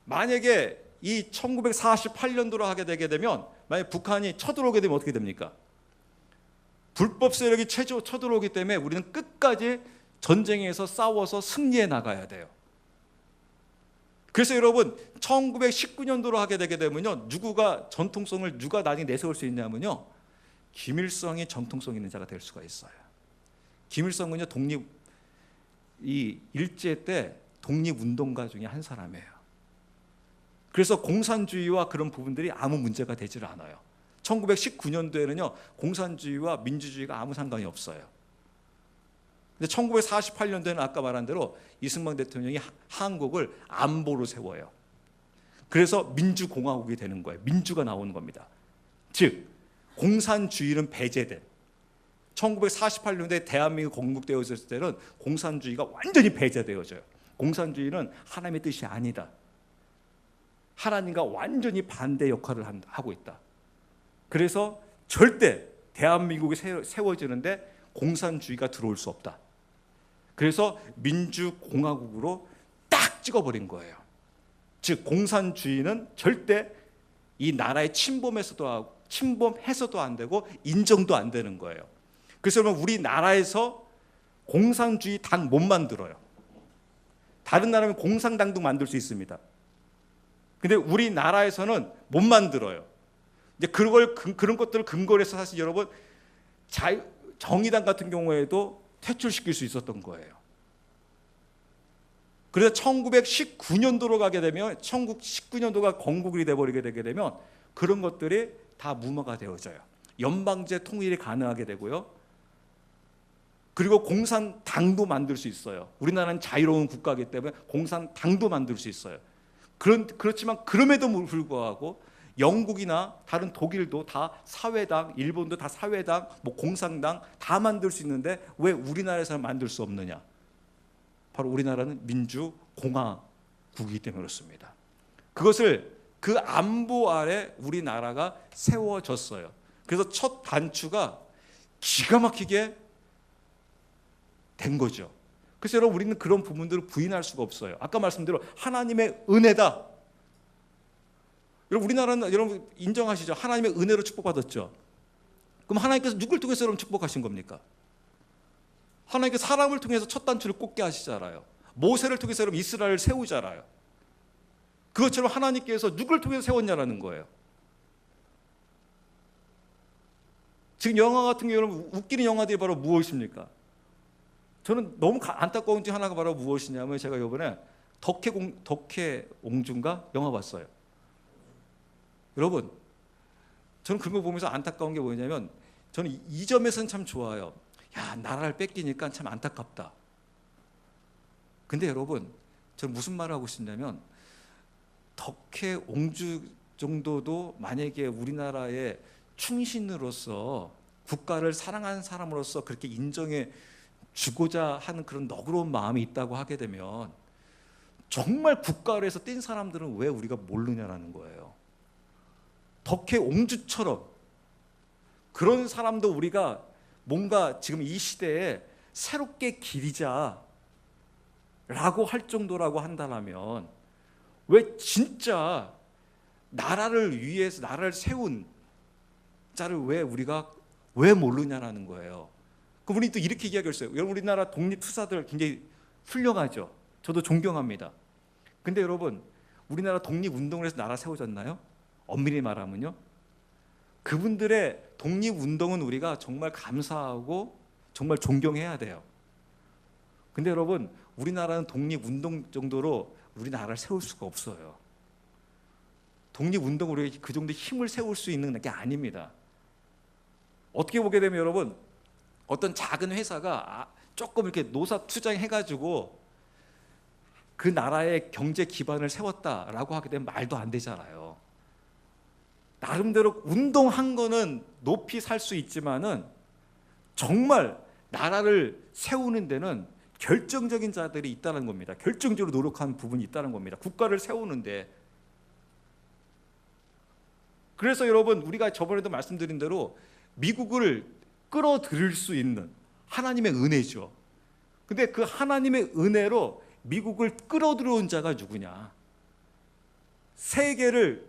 만약에 이 1948년도로 하게 되게 되면, 만약 북한이 쳐들어오게 되면 어떻게 됩니까? 불법 세력이 쳐들어오기 때문에 우리는 끝까지 전쟁에서 싸워서 승리해 나가야 돼요. 그래서 여러분 1919년도로 하게 되게 되면요, 누가 전통성을 누가 나중에 내세울 수 있냐면요, 김일성이 전통성 있는 자가 될 수가 있어요. 김일성은요, 이 일제 때 독립운동가 중에 한 사람이에요. 그래서 공산주의와 그런 부분들이 아무 문제가 되질 않아요. 1919년도에는요 공산주의와 민주주의가 아무 상관이 없어요. 근데 1948년도에는 아까 말한 대로 이승만 대통령이 한국을 안보로 세워요. 그래서 민주공화국이 되는 거예요. 민주가 나오는 겁니다. 즉 공산주의는 배제된, 1948년도에 대한민국 건국되어졌을 때는 공산주의가 완전히 배제되어져요. 공산주의는 하나님의 뜻이 아니다. 하나님과 완전히 반대 역할을 하고 있다. 그래서 절대 대한민국이 세워지는데 공산주의가 들어올 수 없다. 그래서 민주공화국으로 딱 찍어버린 거예요. 즉 공산주의는 절대 이 나라에 침범해서도 안 되고 인정도 안 되는 거예요. 그래서 여러분 우리나라에서 공산주의 당 못 만들어요. 다른 나라는 공산당도 만들 수 있습니다. 근데 우리나라에서는 못 만들어요. 이제 그런 것들을 근거로 해서 사실 여러분 정의당 같은 경우에도 퇴출시킬 수 있었던 거예요. 그래서 1919년도로 가게 되면, 1919년도가 건국이 돼버리게 되게 되면 그런 것들이 다 무마가 되어져요. 연방제 통일이 가능하게 되고요. 그리고 공산당도 만들 수 있어요. 우리나라는 자유로운 국가이기 때문에 공산당도 만들 수 있어요. 그렇지만 그럼에도 불구하고 영국이나 다른 독일도 다 사회당, 일본도 다 사회당, 공산당 다 만들 수 있는데 왜 우리나라에서는 만들 수 없느냐? 바로 우리나라는 민주공화국이기 때문에 그렇습니다. 그 안보 아래 우리나라가 세워졌어요. 그래서 첫 단추가 기가 막히게 된 거죠. 그래서 여러분 우리는 그런 부분들을 부인할 수가 없어요. 아까 말씀대로 하나님의 은혜다. 여러분 우리나라는 여러분 인정하시죠? 하나님의 은혜로 축복받았죠. 그럼 하나님께서 누굴 통해서 여러분 축복하신 겁니까? 하나님께서 사람을 통해서 첫 단추를 꽂게 하시잖아요. 모세를 통해서 여러분 이스라엘을 세우잖아요. 그것처럼 하나님께서 누굴 통해서 세웠냐라는 거예요. 지금 영화 같은 게 여러분 웃기는 영화들이 바로 무엇입니까? 저는 너무 안타까운 중 하나가 바로 무엇이냐면, 제가 이번에 덕혜옹주인가 영화 봤어요. 여러분 저는 그런 거 보면서 안타까운 게 뭐냐면, 저는 이 점에서는 참 좋아요. 야, 나라를 뺏기니까 참 안타깝다. 근데 여러분 저는 무슨 말을 하고 싶냐면, 덕혜옹주 정도도 만약에 우리나라의 충신으로서 국가를 사랑하는 사람으로서 그렇게 인정해 주고자 하는 그런 너그러운 마음이 있다고 하게 되면, 정말 국가를 해서 뛴 사람들은 왜 우리가 모르냐라는 거예요. 덕혜옹주처럼 그런 사람도 우리가 뭔가 지금 이 시대에 새롭게 기리자 라고 할 정도라고 한다면, 왜 진짜 나라를 위해서 나라를 세운 자를 왜 우리가 왜 모르냐라는 거예요. 그럼 우리 또 이렇게 이야기했어요. 여러분 우리나라 독립투사들 굉장히 훌륭하죠. 저도 존경합니다. 근데 여러분 우리나라 독립운동을 해서 나라 세워졌나요? 엄밀히 말하면요, 그분들의 독립운동은 우리가 정말 감사하고 정말 존경해야 돼요. 근데 여러분 우리나라는 독립운동 정도로 우리나라를 세울 수가 없어요. 독립운동으로 그 정도 힘을 세울 수 있는 게 아닙니다. 어떻게 보게 되면 여러분, 어떤 작은 회사가 조금 이렇게 노사 투자해가지고 그 나라의 경제 기반을 세웠다라고 하게 되면 말도 안 되잖아요. 나름대로 운동한 거는 높이 살 수 있지만은 정말 나라를 세우는 데는 결정적인 자들이 있다는 겁니다. 결정적으로 노력한 부분이 있다는 겁니다. 국가를 세우는데. 그래서 여러분 우리가 저번에도 말씀드린 대로 미국을 끌어들일 수 있는 하나님의 은혜죠. 근데 그 하나님의 은혜로 미국을 끌어들여온 자가 누구냐? 세계를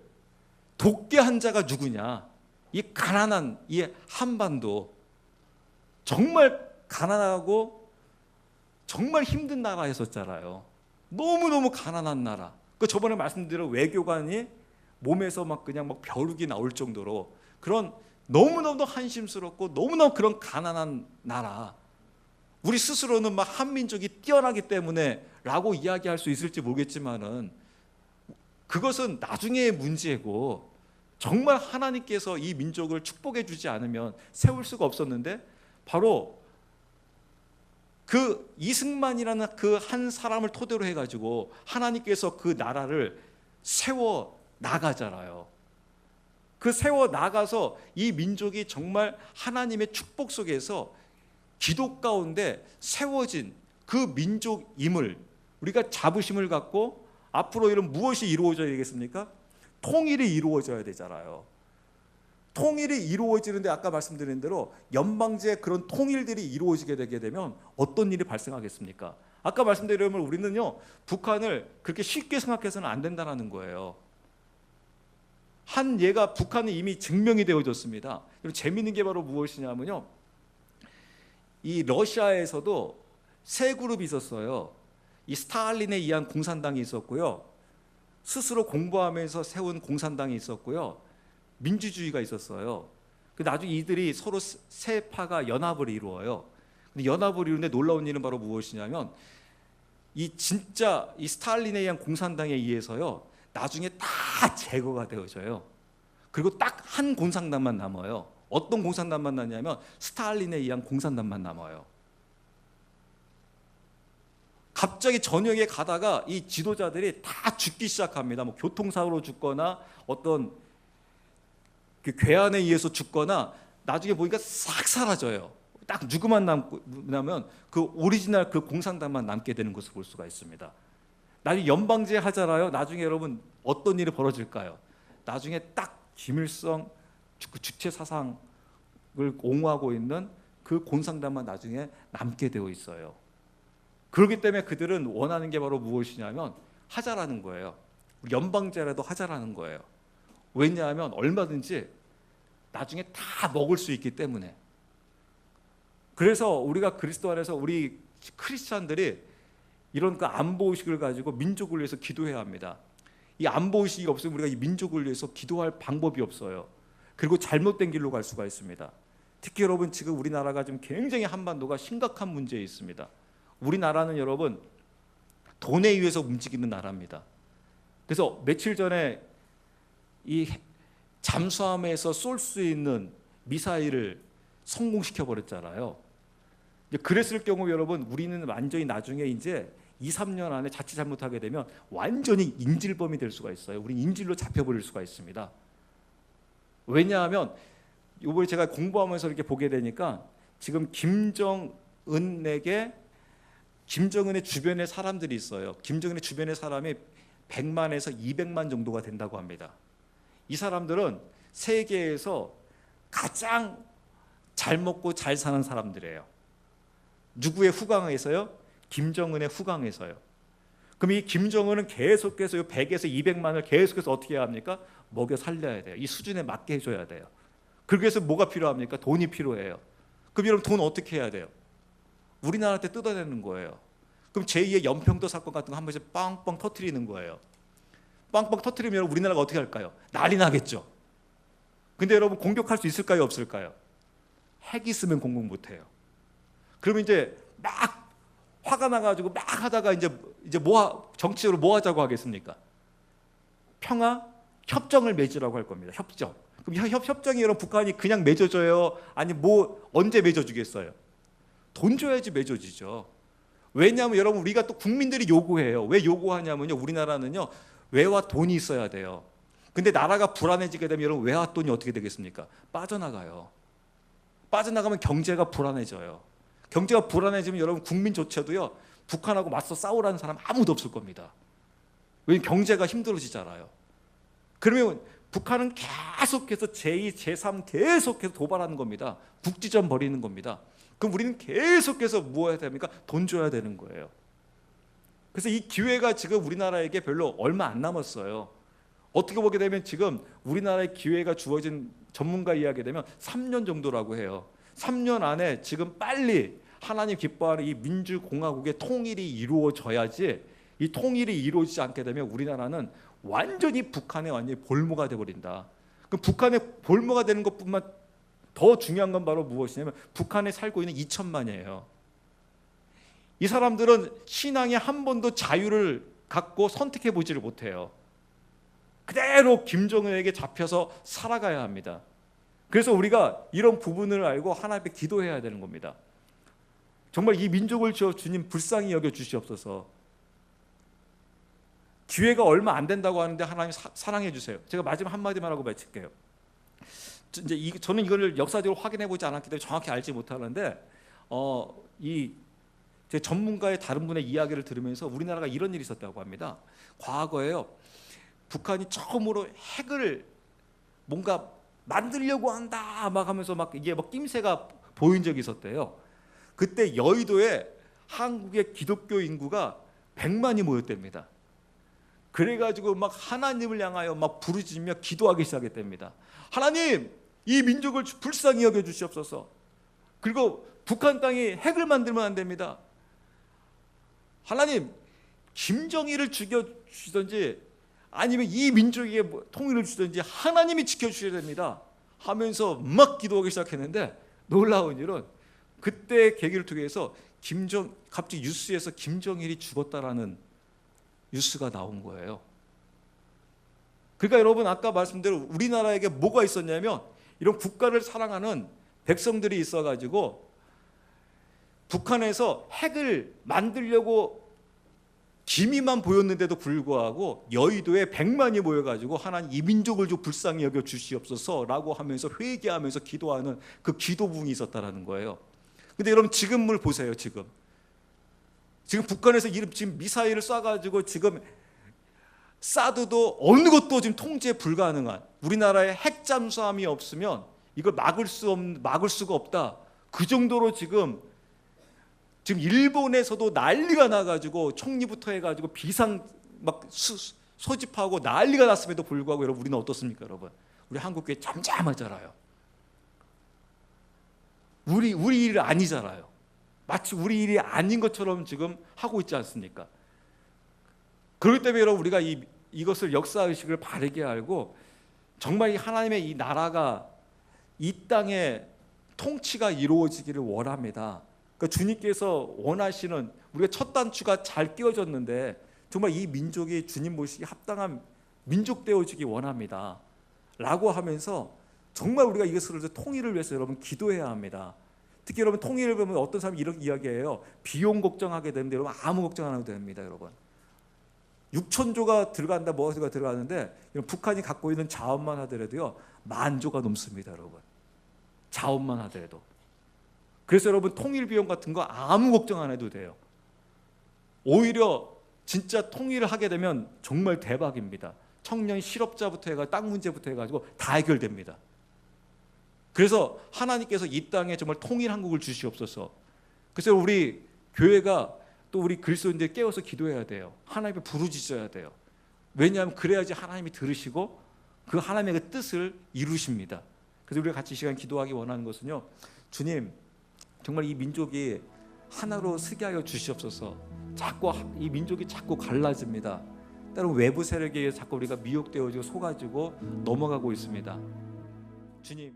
돕게 한 자가 누구냐? 이 가난한 이 한반도, 정말 가난하고 정말 힘든 나라였었잖아요. 너무너무 가난한 나라. 그 저번에 말씀드린 외교관이 몸에서 막 그냥 막 벼룩이 나올 정도로 그런 너무너무 한심스럽고 너무너무 그런 가난한 나라. 우리 스스로는 막 한민족이 뛰어나기 때문에 라고 이야기할 수 있을지 모르겠지만은 그것은 나중에의 문제고, 정말 하나님께서 이 민족을 축복해 주지 않으면 세울 수가 없었는데, 바로 그 이승만이라는 그 한 사람을 토대로 해가지고 하나님께서 그 나라를 세워 나가잖아요. 그 세워 나가서 이 민족이 정말 하나님의 축복 속에서 기도 가운데 세워진 그 민족임을 우리가 자부심을 갖고, 앞으로 이런 무엇이 이루어져야 되겠습니까? 통일이 이루어져야 되잖아요. 통일이 이루어지는데 아까 말씀드린 대로 연방제의 그런 통일들이 이루어지게 되게 되면 어떤 일이 발생하겠습니까? 아까 말씀드린 대로 우리는요, 북한을 그렇게 쉽게 생각해서는 안 된다는 거예요. 한 예가 북한이 이미 증명이 되어졌습니다. 재미있는 게 바로 무엇이냐면요, 이 러시아에서도 세 그룹이 있었어요. 이 스탈린에 의한 공산당이 있었고요, 스스로 공부하면서 세운 공산당이 있었고요, 민주주의가 있었어요. 나중에 이들이 서로 세 파가 연합을 이루어요. 근데 연합을 이루는데 놀라운 일은 바로 무엇이냐면, 이 진짜 이 스탈린에 의한 공산당에 의해서요, 나중에 다 제거가 되어져요. 그리고 딱 한 공산당만 남아요. 어떤 공산당만 남냐면 스탈린에 의한 공산당만 남아요. 갑자기 저녁에 가다가 이 지도자들이 다 죽기 시작합니다. 뭐 교통사고로 죽거나 어떤 그 괴한에 의해서 죽거나, 나중에 보니까 싹 사라져요. 딱 누구만 남으면 그 오리지널 그 공산당만 남게 되는 것을 볼 수가 있습니다. 나중에 연방제 하잖아요. 나중에 여러분 어떤 일이 벌어질까요? 나중에 딱 김일성 주체 사상을 옹호하고 있는 그 공산당만 나중에 남게 되어 있어요. 그렇기 때문에 그들은 원하는 게 바로 무엇이냐면 하자라는 거예요. 연방제라도 하자라는 거예요. 왜냐하면 얼마든지 나중에 다 먹을 수 있기 때문에. 그래서 우리가 그리스도 안에서 우리 크리스찬들이 이런 그 안보의식을 가지고 민족을 위해서 기도해야 합니다. 이 안보의식이 없으면 우리가 이 민족을 위해서 기도할 방법이 없어요. 그리고 잘못된 길로 갈 수가 있습니다. 특히 여러분, 지금 우리나라가 지금 굉장히 한반도가 심각한 문제에 있습니다. 우리나라는 여러분 돈에 의해서 움직이는 나라입니다. 그래서 며칠 전에 이 잠수함에서 쏠 수 있는 미사일을 성공시켜 버렸잖아요. 그랬을 경우 여러분, 우리는 완전히 나중에 이제 2, 3년 안에 자칫 잘못하게 되면 완전히 인질범이 될 수가 있어요. 우리 인질로 잡혀버릴 수가 있습니다. 왜냐하면 이번에 제가 공부하면서 이렇게 보게 되니까 지금 김정은의 주변에 사람들이 있어요. 김정은의 주변의 사람이 100만에서 200만 정도가 된다고 합니다. 이 사람들은 세계에서 가장 잘 먹고 잘 사는 사람들이에요. 누구의 후광에서요? 김정은의 후광에서요. 그럼 이 김정은은 계속해서 100에서 200만을 계속해서 어떻게 해야 합니까? 먹여 살려야 돼요. 이 수준에 맞게 해줘야 돼요. 그래서 뭐가 필요합니까? 돈이 필요해요. 그럼 여러분 돈 어떻게 해야 돼요? 우리나라한테 뜯어내는 거예요. 그럼 제2의 연평도 사건 같은 거 한 번씩 빵빵 터뜨리는 거예요. 빵빵 터뜨리면 우리나라가 어떻게 할까요? 난리 나겠죠. 근데 여러분 공격할 수 있을까요? 없을까요? 핵 있으면 공격 못해요. 그러면 이제 막 화가 나가지고 막 하다가 이제 정치적으로 뭐 하자고 하겠습니까? 평화 협정을 맺으라고 할 겁니다. 협정. 그럼 협정이 여러분 북한이 그냥 맺어줘요? 아니 뭐 언제 맺어주겠어요? 돈 줘야지 맺어지죠. 왜냐하면 여러분 우리가 또 국민들이 요구해요. 왜 요구하냐면요, 우리나라는요 외화 돈이 있어야 돼요. 근데 나라가 불안해지게 되면 여러분 외화 돈이 어떻게 되겠습니까? 빠져나가요. 빠져나가면 경제가 불안해져요. 경제가 불안해지면 여러분 국민조차도요 북한하고 맞서 싸우라는 사람 아무도 없을 겁니다. 왜냐하면 경제가 힘들어지잖아요. 그러면 북한은 계속해서 제2, 제3 계속해서 도발하는 겁니다. 국지전 벌이는 겁니다. 그럼 우리는 계속해서 뭐 해야 됩니까? 돈 줘야 되는 거예요. 그래서 이 기회가 지금 우리나라에게 별로 얼마 안 남았어요. 어떻게 보게 되면 지금 우리나라의 기회가 주어진 전문가 이야기 되면 3년 정도라고 해요. 3년 안에 지금 빨리 하나님 기뻐하는 이 민주공화국의 통일이 이루어져야지, 이 통일이 이루어지지 않게 되면 우리나라는 완전히 북한의 완전히 볼모가 돼버린다. 그럼 북한의 볼모가 되는 것뿐만 더 중요한 건 바로 무엇이냐면 북한에 살고 있는 2천만이에요. 이 사람들은 신앙에 한 번도 자유를 갖고 선택해 보지를 못해요. 그대로 김정은에게 잡혀서 살아가야 합니다. 그래서 우리가 이런 부분을 알고 하나님께 기도해야 되는 겁니다. 정말 이 민족을 주님 불쌍히 여겨 주시옵소서. 기회가 얼마 안 된다고 하는데 하나님 사랑해 주세요. 제가 마지막 한마디만 하고 마칠게요. 저는 이거를 역사적으로 확인해 보지 않았기 때문에 정확히 알지 못하는데 제 전문가의 다른 분의 이야기를 들으면서 우리나라가 이런 일이 있었다고 합니다. 과거에요, 북한이 처음으로 핵을 뭔가 만들려고 한다 막 하면서 막 이게 막 낌새가 보인 적이 있었대요. 그때 여의도에 한국의 기독교 인구가 100만이 모였답니다. 그래가지고 막 하나님을 향하여 막 부르짖으며 기도하기 시작했답니다. 하나님, 이 민족을 불쌍히 여겨 주시옵소서. 그리고 북한 땅이 핵을 만들면 안 됩니다. 하나님, 김정일을 죽여주시든지 아니면 이 민족에게 통일을 주든지 하나님이 지켜주셔야 됩니다 하면서 막 기도하기 시작했는데, 놀라운 일은 그때 계기를 통해서 갑자기 뉴스에서 김정일이 죽었다라는 뉴스가 나온 거예요. 그러니까 여러분, 아까 말씀대로 우리나라에게 뭐가 있었냐면 이런 국가를 사랑하는 백성들이 있어가지고 북한에서 핵을 만들려고 기미만 보였는데도 불구하고 여의도에 100만이 모여가지고 하나님 이 민족을 좀 불쌍히 여겨 주시옵소서라고 하면서 회개하면서 기도하는 그 기도붕이 있었다라는 거예요. 근데 여러분, 지금을 보세요. 지금 북한에서 지금 미사일을 쏴가지고 지금 사드도 어느 것도 지금 통제 불가능한, 우리나라의 핵 잠수함이 없으면 이걸 막을 수가 없다. 그 정도로 지금 일본에서도 난리가 나가지고 총리부터 해가지고 비상 막 소집하고 난리가 났음에도 불구하고 여러분, 우리는 어떻습니까? 여러분, 우리 한국교회 잠잠하잖아요. 우리 일이 아니잖아요. 마치 우리 일이 아닌 것처럼 지금 하고 있지 않습니까? 그렇기 때문에 여러분, 우리가 이것을 역사의식을 바르게 알고 정말 이 하나님의 이 나라가 이 땅에 통치가 이루어지기를 원합니다. 그러니까 주님께서 원하시는, 우리가 첫 단추가 잘 끼워졌는데 정말 이 민족이 주님 모시기 합당한 민족 되어지기 원합니다 라고 하면서 정말 우리가 이것을 통일을 위해서 여러분 기도해야 합니다. 특히 여러분, 통일을 보면 어떤 사람이 이렇게 이야기해요. 비용 걱정하게 되는데 여러분, 아무 걱정 안 해도 됩니다. 여러분, 6천조가 들어간다, 뭐가 들어가는데 북한이 갖고 있는 자원만 하더라도요 10,000조가 넘습니다. 여러분, 자원만 하더라도. 그래서 여러분, 통일 비용 같은 거 아무 걱정 안 해도 돼요. 오히려 진짜 통일을 하게 되면 정말 대박입니다. 청년 실업자부터 해가지고 땅 문제부터 해가지고 다 해결됩니다. 그래서 하나님께서 이 땅에 정말 통일 한국을 주시옵소서. 그래서 우리 교회가 또 우리 그리스도인들 깨워서 기도해야 돼요. 하나님께 부르짖어야 돼요. 왜냐하면 그래야지 하나님이 들으시고 그 하나님의 그 뜻을 이루십니다. 그래서 우리가 같이 이 시간 기도하기 원하는 것은요, 주님, 정말 이 민족이 하나로 서게 하여 주시옵소서. 자꾸 이 민족이 자꾸 갈라집니다. 때로 외부 세력에 의해서 자꾸 우리가 미혹되어지고 속아지고 넘어가고 있습니다. 주님,